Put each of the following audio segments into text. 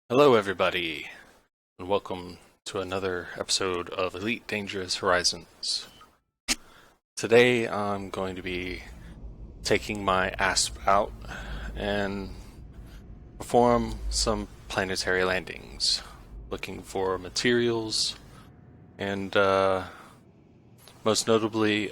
Hello, everybody, and welcome to another episode of Elite Dangerous Horizons. Today, I'm going to be taking my ASP out and perform some planetary landings, looking for materials, and most notably,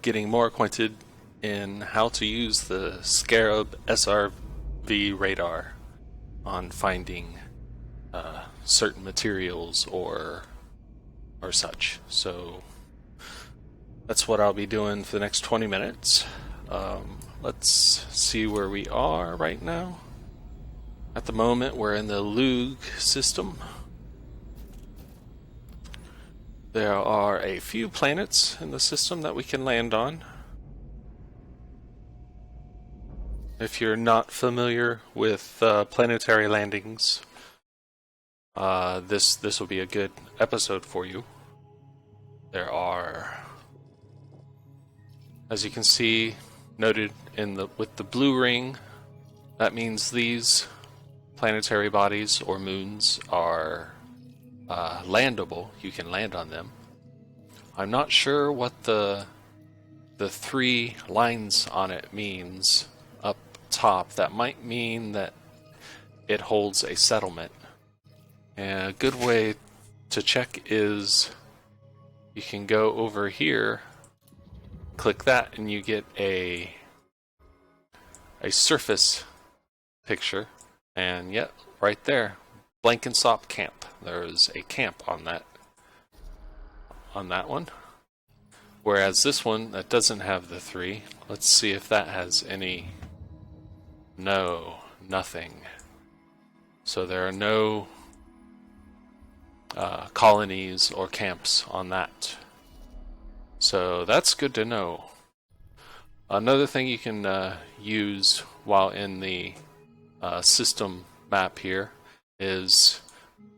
getting more acquainted in how to use the Scarab SRV radar on finding certain materials or such. So that's what I'll be doing for the next 20 minutes. Let's see where we are right now. At the moment, we're in the Lug system. There are a few planets in the system that we can land on. If you're not familiar with planetary landings, this will be a good episode for you. There are, as you can see, noted with the blue ring, that means these planetary bodies or moons are landable. You can land on them. I'm not sure what the three lines on it means up top. That might mean that it holds a settlement. And a good way to check is you can go over here, click that, and you get a surface picture. And yep, right there, Blankensop Camp. There's a camp on that one. Whereas this one that doesn't have the three, let's see if that has any. No, nothing. So there are no colonies or camps on that. So that's good to know. Another thing you can use while in the system map here is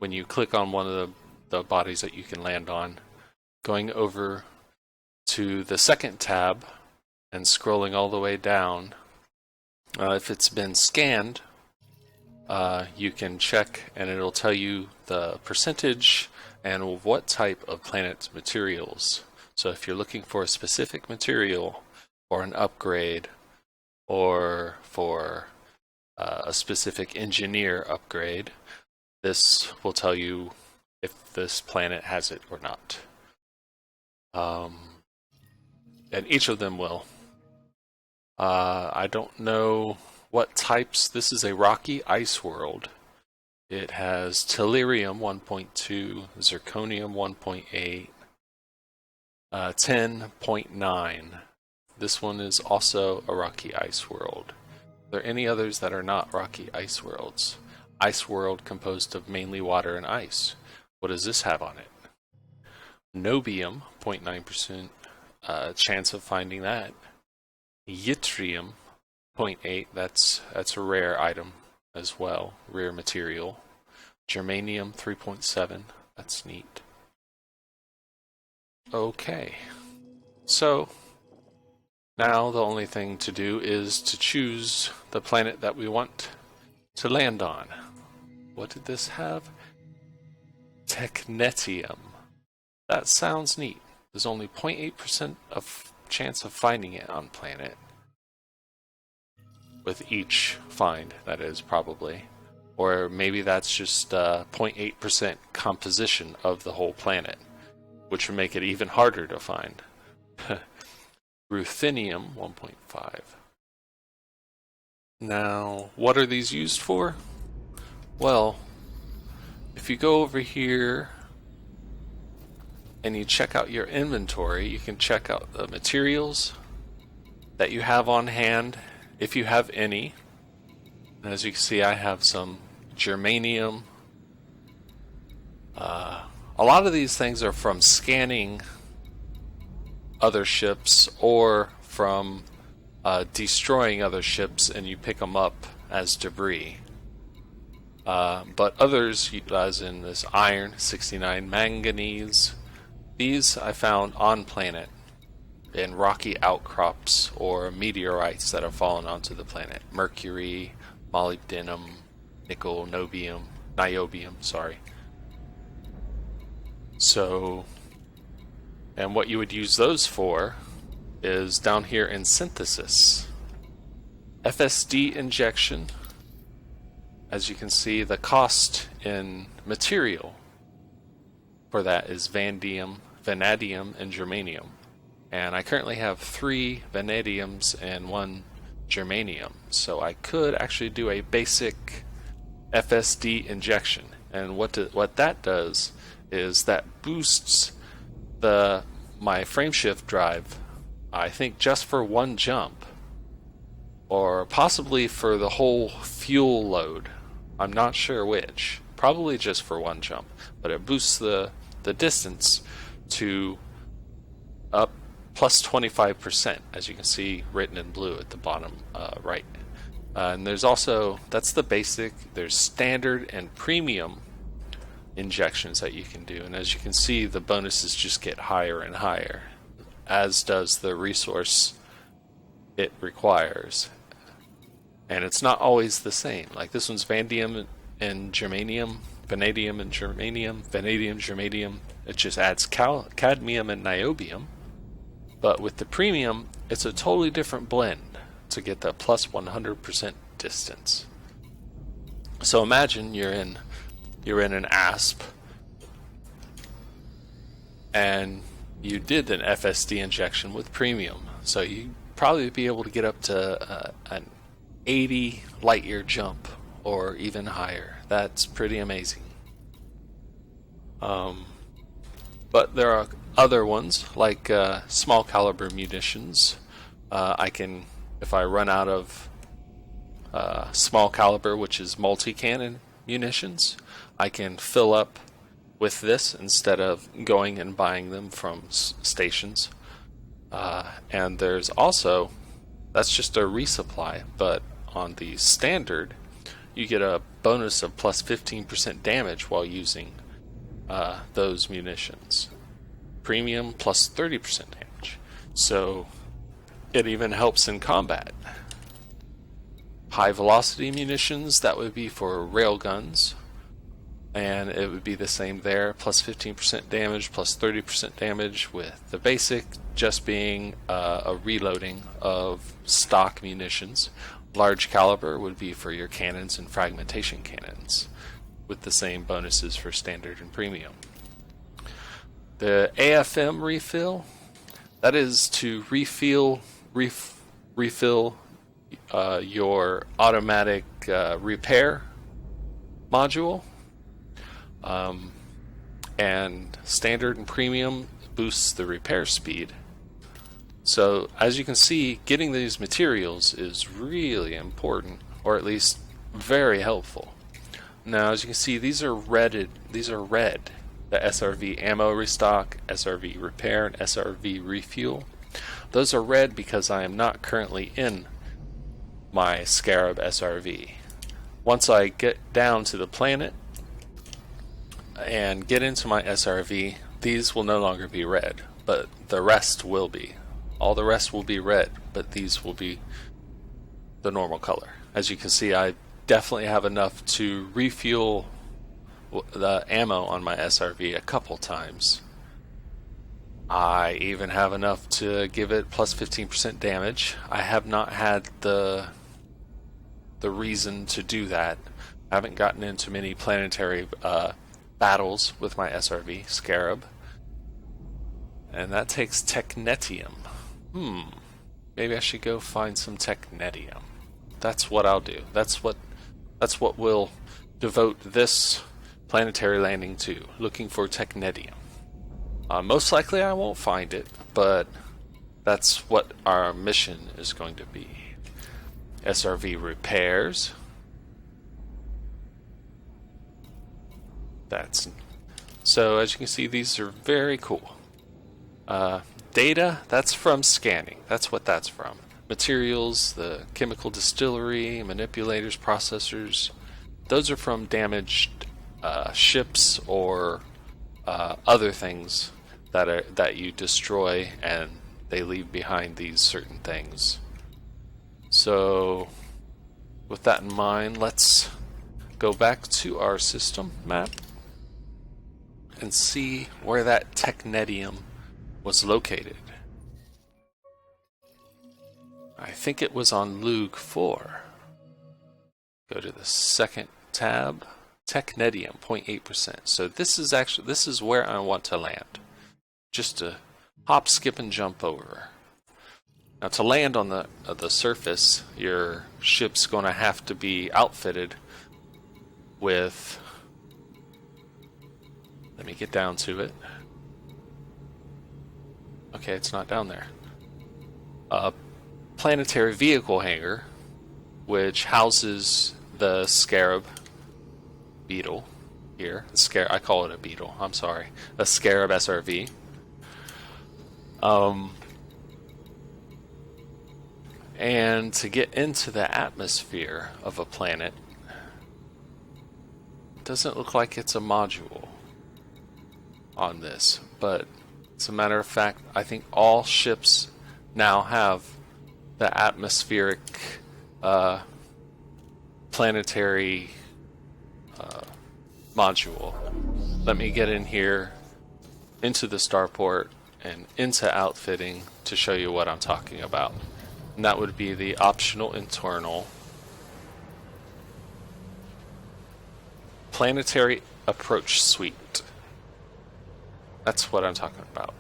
when you click on one of the bodies that you can land on, going over to the second tab and scrolling all the way down. If it's been scanned, you can check and it'll tell you the percentage and what type of planet's materials. So if you're looking for a specific material or an upgrade or for a specific engineer upgrade, this will tell you if this planet has it or not. And each of them will. I don't know what types. This is a rocky ice world. It has tellurium 1.2, zirconium 1.8, 10.9. This one is also a rocky ice world. Are there any others that are not rocky ice worlds? Ice world composed of mainly water and ice. What does this have on it? Nobium, 0.9% chance of finding that. Yttrium, 0.8, that's a rare item as well, rare material. Germanium, 3.7, that's neat. Okay, so now the only thing to do is to choose the planet that we want to land on. What did this have? Technetium. That sounds neat. There's only 0.8% of chance of finding it on planet. With each find, that is, probably. Or maybe that's just 0.8% composition of the whole planet, which would make it even harder to find. Ruthenium 1.5. Now, what are these used for? Well, if you go over here and you check out your inventory, you can check out the materials that you have on hand, if you have any. And as you can see, I have some germanium. A lot of these things are from scanning other ships or from destroying other ships, and you pick them up as debris. But others, as in this iron, 69, manganese, these I found on planet in rocky outcrops or meteorites that have fallen onto the planet. Mercury, molybdenum, nickel, nobium, niobium, sorry. So, and what you would use those for is down here in synthesis. FSD injection, as you can see, the cost in material for that is vanadium, and germanium. And I currently have 3 vanadiums and 1 germanium. So I could actually do a basic FSD injection. And what that does is that boosts my frameshift drive, I think just for 1 jump, or possibly for the whole fuel load. I'm not sure which. Probably just for 1 jump, but it boosts the distance to up plus 25%, as you can see written in blue at the bottom right. And there's also, that's the basic, there's standard and premium injections that you can do, and as you can see, the bonuses just get higher and higher, as does the resource it requires. And it's not always the same. Like this one's vanadium and germanium, vanadium, germanium. It just adds cadmium and niobium. But with the premium, it's a totally different blend to get that plus 100% distance. So imagine you're in an asp and you did an FSD injection with premium. So you'd probably be able to get up to an 80 light year jump or even higher. That's pretty amazing. But there are other ones like small caliber munitions. I can, if I run out of small caliber, which is multi-cannon munitions, I can fill up with this instead of going and buying them from stations. And there's also, that's just a resupply, but on the standard, you get a bonus of plus 15% damage while using those munitions. Premium plus 30% damage. So it even helps in combat. High velocity munitions, that would be for railguns, and it would be the same there, plus 15% damage, plus 30% damage, with the basic just being a reloading of stock munitions. Large caliber would be for your cannons and fragmentation cannons, with the same bonuses for standard and premium. The AFM refill, that is to refill your automatic repair module, and standard and premium boosts the repair speed. So as you can see, getting these materials is really important, or at least very helpful. Now as you can see, these are red. The SRV ammo restock, SRV repair, and SRV refuel. Those are red because I am not currently in my Scarab SRV. Once I get down to the planet and get into my SRV, these will no longer be red, but the rest will be. All the rest will be red, but these will be the normal color. As you can see, I definitely have enough to refuel the ammo on my SRV a couple times. I even have enough to give it plus 15% damage. I have not had the reason to do that. I haven't gotten into many planetary battles with my SRV, Scarab. And that takes technetium. Maybe I should go find some technetium. That's what I'll do. That's what we'll devote this planetary landing to, looking for technetium. Most likely I won't find it, but that's what our mission is going to be. SRV repairs. So as you can see, these are very cool. Data, that's from scanning. That's what that's from. Materials, the chemical distillery, manipulators, processors, those are from damaged ships or other things that you destroy, and they leave behind these certain things. So with that in mind, let's go back to our system map and see where that technetium was located. I think it was on Lug 4. Go to the second tab, technetium, 0.8%. So this is where I want to land. Just to hop, skip, and jump over. Now to land on the surface, your ship's going to have to be outfitted with, let me get down to it. Okay, it's not down there. A planetary vehicle hangar, which houses the Scarab beetle here. I call it a beetle, I'm sorry. A Scarab SRV. And to get into the atmosphere of a planet, doesn't look like it's a module on this, but as a matter of fact, I think all ships now have the atmospheric planetary module. Let me get in here into the starport and into outfitting to show you what I'm talking about. And that would be the optional internal planetary approach suite. That's what I'm talking about.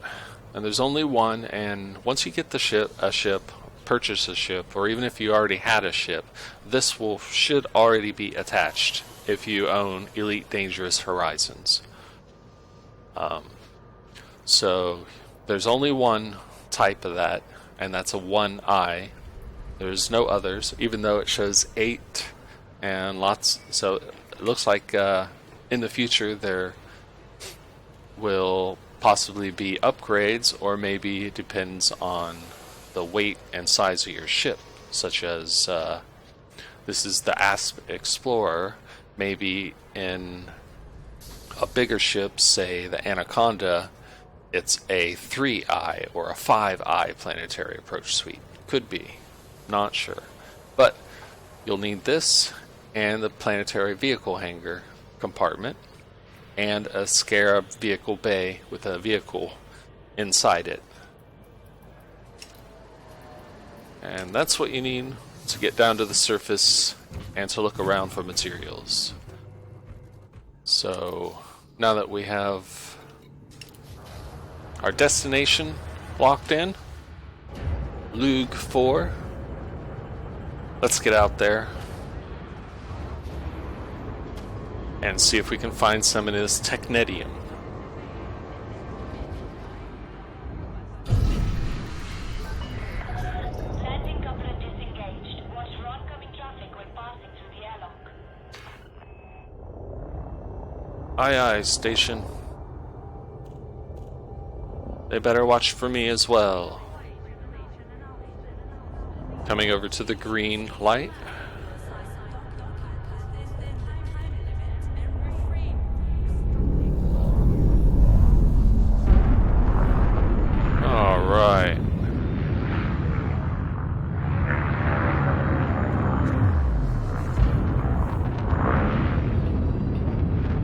And there's only one, and once you get the purchase a ship, or even if you already had a ship, this should already be attached if you own Elite Dangerous Horizons. So there's only one type of that, and that's a 1I. There's no others, even though it shows 8 and lots. So it looks like in the future there will possibly be upgrades, or maybe it depends on the weight and size of your ship, such as this is the Asp Explorer. Maybe in a bigger ship, say the Anaconda, it's a 3I or a 5I planetary approach suite. Could be. Not sure. But you'll need this and the planetary vehicle hangar compartment and a Scarab vehicle bay with a vehicle inside it. And that's what you need to get down to the surface and to look around for materials. So now that we have our destination locked in, Lug 4, let's get out there and see if we can find some of this technetium. Landing coupler disengaged. Watch for oncoming traffic when passing through the airlock. Aye aye, station. They better watch for me as well. Coming over to the green light. All right.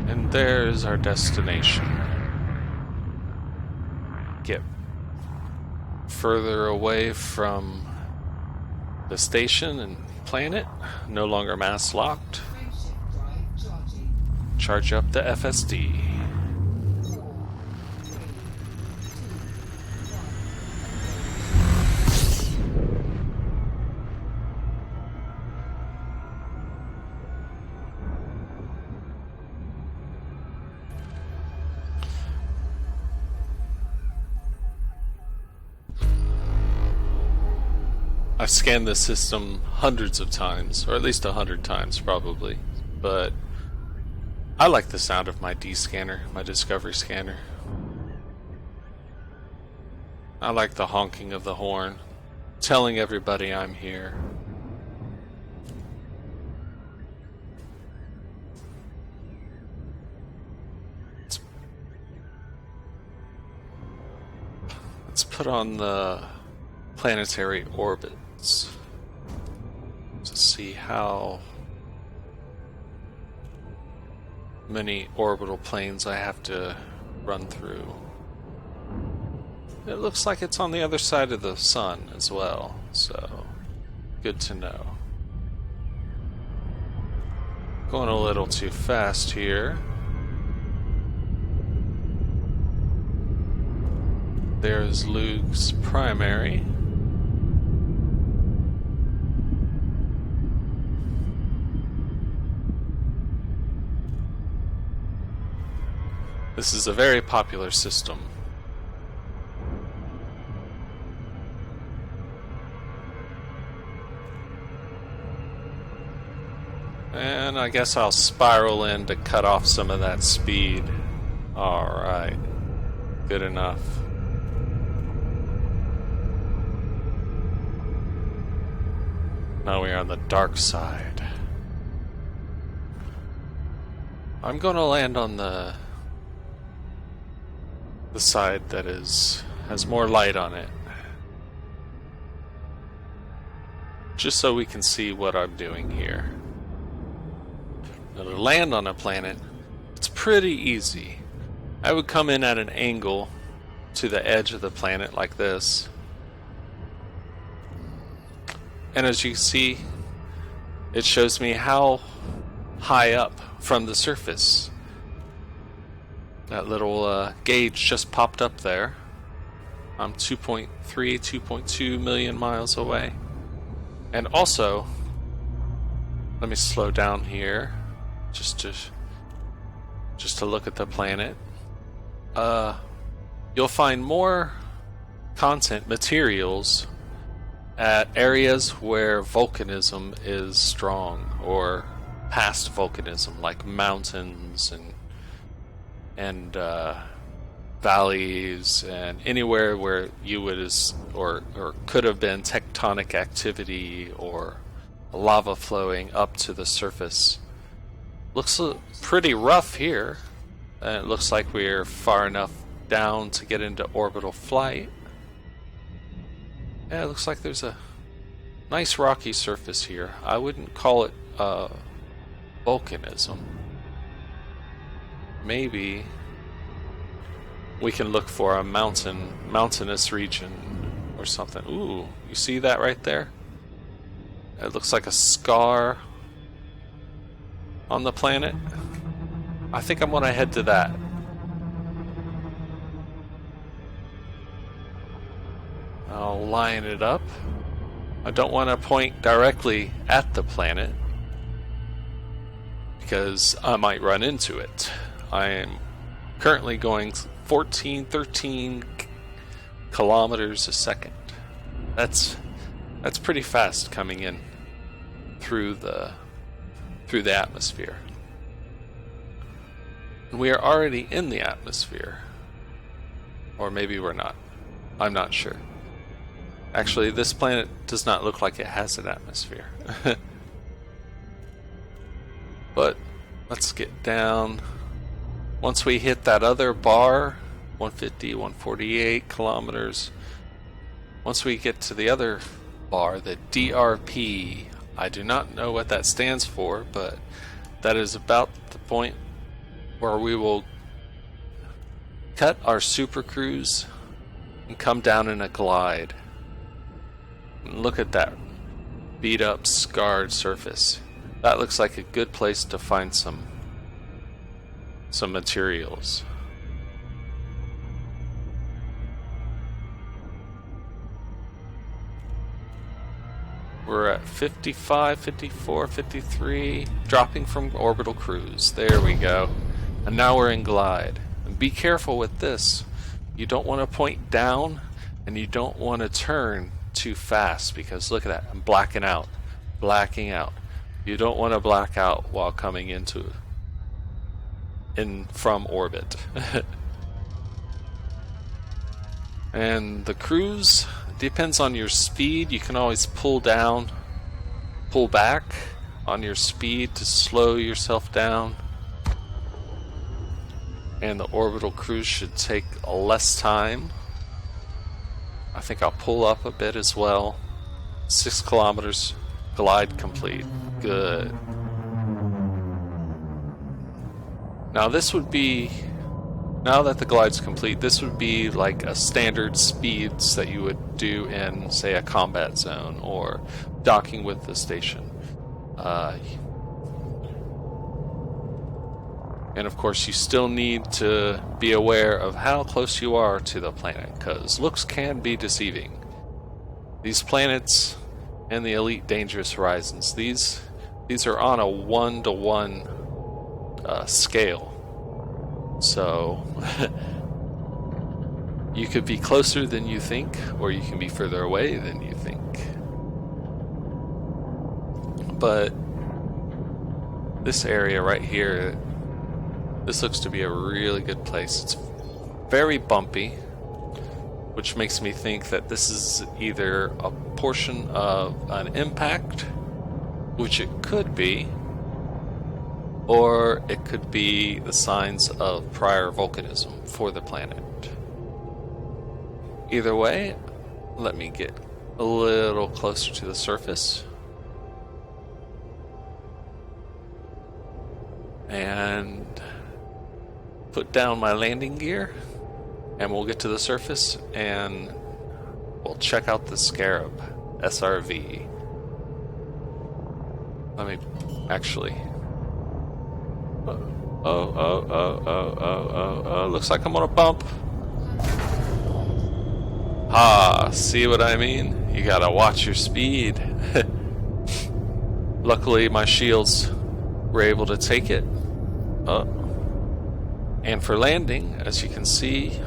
And there's our destination. Get further away from the station and planet, no longer mass locked. Charge up the FSD. I've scanned this system hundreds of times, or at least 100 times probably, but I like the sound of my D-scanner, my Discovery scanner. I like the honking of the horn, telling everybody I'm here. Let's put on the planetary orbits to see how many orbital planes I have to run through. It looks like it's on the other side of the sun as well, so good to know. Going a little too fast here. There's Luke's primary. This is a very popular system. And I guess I'll spiral in to cut off some of that speed. Alright. Good enough. Now we are on the dark side. I'm going to land on the side that has more light on it. Just so we can see what I'm doing here. Now, to land on a planet, it's pretty easy. I would come in at an angle to the edge of the planet like this. And as you see, it shows me how high up from the surface. That little gauge just popped up there. I'm 2.3, 2.2 million miles away. And also, let me slow down here, just to look at the planet. You'll find more content, materials, at areas where volcanism is strong, or past volcanism, like mountains and valleys, and anywhere where you would or could have been tectonic activity or lava flowing up to the surface. Looks pretty rough here, and it looks like we're far enough down to get into orbital flight. Yeah, it looks like there's a nice rocky surface here. I wouldn't call it volcanism. Maybe we can look for a mountainous region or something. Ooh, you see that right there? It looks like a scar on the planet. I think I'm gonna head to that. I'll line it up. I don't want to point directly at the planet because I might run into it. I am currently going 13 kilometers a second. That's pretty fast coming in through the atmosphere. And we are already in the atmosphere. Or maybe we're not. I'm not sure. Actually, this planet does not look like it has an atmosphere. But let's get down. Once we hit that other bar, 150, 148 kilometers, once we get to the other bar, the DRP, I do not know what that stands for, but that is about the point where we will cut our super cruise and come down in a glide. And look at that beat up, scarred surface. That looks like a good place to find some materials. We're at 55, 54, 53, dropping from orbital cruise. There we go. And now we're in glide. And be careful with this. You don't want to point down, and you don't want to turn too fast, because look at that, I'm blacking out. You don't want to black out while coming from orbit. And the cruise depends on your speed. You can always pull back on your speed to slow yourself down. And the orbital cruise should take less time. I think I'll pull up a bit as well. 6 kilometers, glide complete. Good. Now this would be, now that the glide's complete, this would be like a standard speeds that you would do in, say, a combat zone or docking with the station. And of course you still need to be aware of how close you are to the planet, because looks can be deceiving. These planets and the Elite Dangerous Horizons, these are on a 1-to-1 scale. So you could be closer than you think, or you can be further away than you think. But this area right here, this looks to be a really good place. It's very bumpy, which makes me think that this is either a portion of an impact, which it could be, or it could be the signs of prior volcanism for the planet. Either way, let me get a little closer to the surface. And put down my landing gear, and we'll get to the surface and we'll check out the Scarab SRV. Let me actually. Looks like I'm on a bump. Ah, see what I mean? You gotta watch your speed. Luckily, my shields were able to take it. And for landing, as you can see,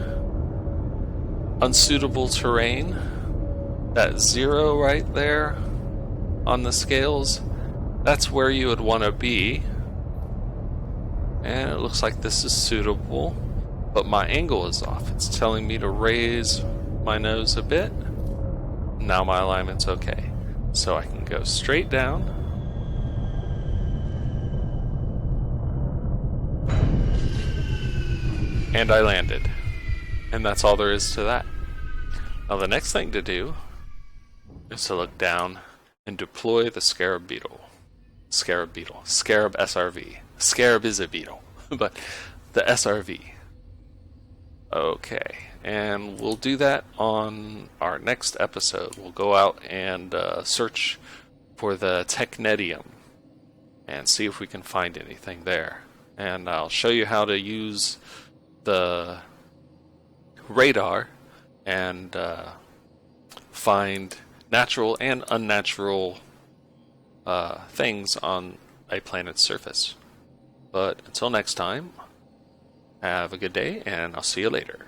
unsuitable terrain. That 0 right there on the scales, that's where you would want to be. And it looks like this is suitable, but my angle is off. It's telling me to raise my nose a bit. Now my alignment's okay. So I can go straight down. And I landed. And that's all there is to that. Now the next thing to do is to look down and deploy the Scarab SRV. Scarab is a beetle, but the SRV. Okay, and we'll do that on our next episode. We'll go out and search for the Technetium and see if we can find anything there. And I'll show you how to use the radar and find natural and unnatural things on a planet's surface. But until next time, have a good day, and I'll see you later.